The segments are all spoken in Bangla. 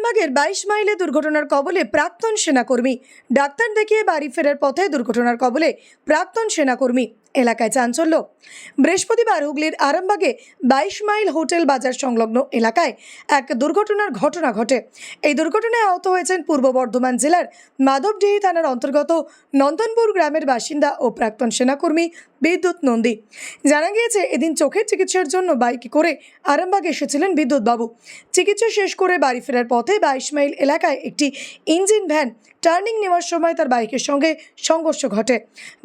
আরামবাগের 22 মাইলে দুর্ঘটনার কবলে প্রাক্তন সেনাকর্মী। ডাক্তার দেখিয়ে বাড়ি ফেরার পথে দুর্ঘটনার কবলে প্রাক্তন সেনাকর্মী। এলাকায় চাঞ্চল্য। বৃহস্পতিবার হুগলির আরামবাগে 22 মাইল হোটেল বাজার সংলগ্ন এলাকায় এক দুর্ঘটনার ঘটনা ঘটে। এই দুর্ঘটনায় আহত হয়েছেন পূর্ব বর্ধমান জেলার মাধবডিহি থানার অন্তর্গত নন্দনপুর গ্রামের বাসিন্দা ও প্রাক্তন সেনাকর্মী বিদ্যুৎ নন্দী। জানা গিয়েছে, এদিন চোখের চিকিৎসার জন্য বাইকে করে আরামবাগ এসেছিলেন বিদ্যুৎ বাবু। চিকিৎসা শেষ করে বাড়ি ফেরার পথে 22 মাইল এলাকায় একটি ইঞ্জিন ভ্যান টার্নিং নেওয়ার সময় তার বাইকের সঙ্গে সংঘর্ষ ঘটে।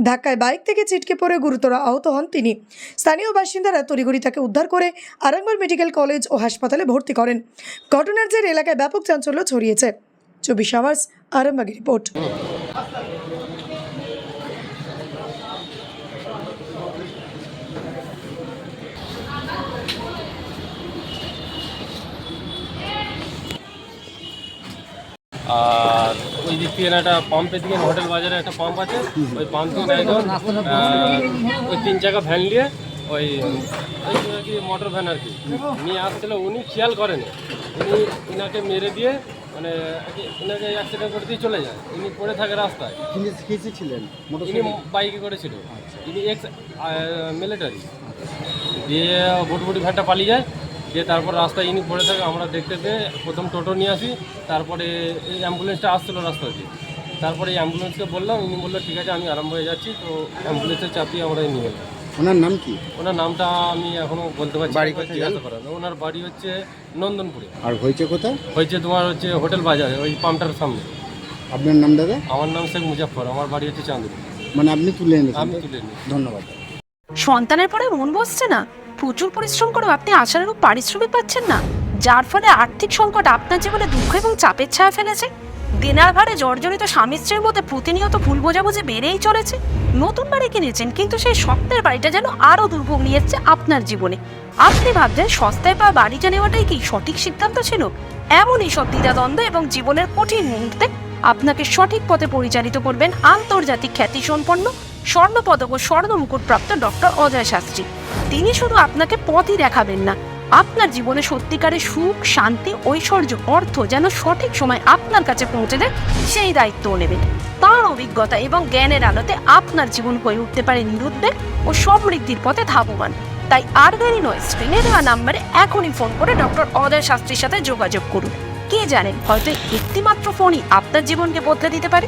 ধাক্কায় বাইক থেকে ছিটকে পড়ে গুরুতর আহত হন তিনি। স্থানীয় বাসিন্দারা তড়িঘড়ি তাকে উদ্ধার করে আরামবাগ মেডিকেল কলেজ ও হাসপাতালে ভর্তি করেন। ঘটনার জেরে এলাকায় ব্যাপক চাঞ্চল্য ছড়িয়েছে। 24 আওয়ার্স আরামবাগের রিপোর্ট। আর ওই দিক থেকে একটা পাম্পের দিকে হোটেল বাজারে একটা পাম্প আছে, ওই পাম্প থেকে একজন ওই 3 চাকা ভ্যান নিয়ে ওই আর কি মোটর ভ্যান আর কি নিয়ে আসছিল। উনি খেয়াল করেনি, উনি ইনাকে মেরে দিয়ে মানে ইনাকে অ্যাক্সিডেন্ট করে দিয়ে চলে যায়। ইনি পড়ে থাকে রাস্তায়। ছিলেন ইনি বাইকে করেছিল, ইনি এক্স মিলিটারি। দিয়ে ভুটভুটি ভ্যানটা পালিয়ে যায়, দিয়ে তারপর রাস্তায় ইনি পড়ে থাকে। আমরা দেখতে পেয়ে প্রথম টোটো নিয়ে আসি, তারপরে এই অ্যাম্বুলেন্সটা আসছিলো রাস্তা দিয়ে। তারপরে এই অ্যাম্বুলেন্সকে বললাম, ইনি বললো ঠিক আছে আমি আরাম হয়ে যাচ্ছি। তো অ্যাম্বুলেন্সে চাপিয়ে আমরা নিয়ে এলাম। ওনার নাম কি? ওনার নামটা আমি এখনও বলতে পারছি, বাড়ি কোথায় জিজ্ঞাসা করা। ওনার বাড়ি হচ্ছে নন্দনপুরে। আর হয়েছে কোথায়? হয়েছে তোমার হচ্ছে হোটেল বাজারে, ওই পাম্পটার সামনে। আপনার নাম দাদা? আমার নাম শেখ মুজাফর, আমার বাড়ি হচ্ছে চাঁদুরি। মানে আপনি তুলে এনেছেন? আমি তুলে নিই। ধন্যবাদ। সন্তানের পরে মন বসছে না, প্রচুর পরিশ্রম করেও আপনি আশানুরূপ পারিশ্রমিক পাচ্ছেন না, যার ফলে আর্থিক সংকট আপনার জীবনে দুঃখ এবং চাপের ছায়া ফেলেছে। দিনার ভারে জর্জরিত স্বামী স্ত্রীর মধ্যে প্রতিনিয়ত ভুল বোঝাবুঝি বেড়েই চলেছে। নতুন বাড়ি কিনেছেন, কিন্তু সেই স্বপ্নের বাড়িটা যেন আরও দুর্ভোগ নিয়ে এসছে আপনার জীবনে। আপনি ভাবছেন সস্তায় পাওয়া বাড়িটা নেওয়াটাই কি সঠিক সিদ্ধান্ত ছিল? এমনই সব দ্বিধাদ্বন্দ্ব এবং জীবনের কঠিন মুহূর্তে আপনাকে সঠিক পথে পরিচালিত করবেন আন্তর্জাতিক খ্যাতিসম্পন্ন স্বর্ণপদক ও স্বর্ণ মুকুটপ্রাপ্ত ডক্টর অজয় শাস্ত্রী। তিনি শুধু আপনাকে পথই দেখাবেন না, আপনার জীবনে সত্যিকারের সুখ, শান্তি, ঐশ্বর্য, অর্থ যেন সঠিক সময় আপনার কাছে পৌঁছে দেয় সেই দায়িত্বও নেবেন। তাঁর অভিজ্ঞতা এবং জ্ঞানের আলোতে আপনার জীবন হয়ে উঠতে পারে নিরুদ্বেগ ও সমৃদ্ধির পথে ধাবমান। তাই আর দেরি নয়, স্ক্রিনে দেওয়া নাম্বারে এখনই ফোন করে ডক্টর অজয় শাস্ত্রীর সাথে যোগাযোগ করুন। কে জানেন, হয়তো একটিমাত্র ফোনই আপনার জীবনকে বদলে দিতে পারে।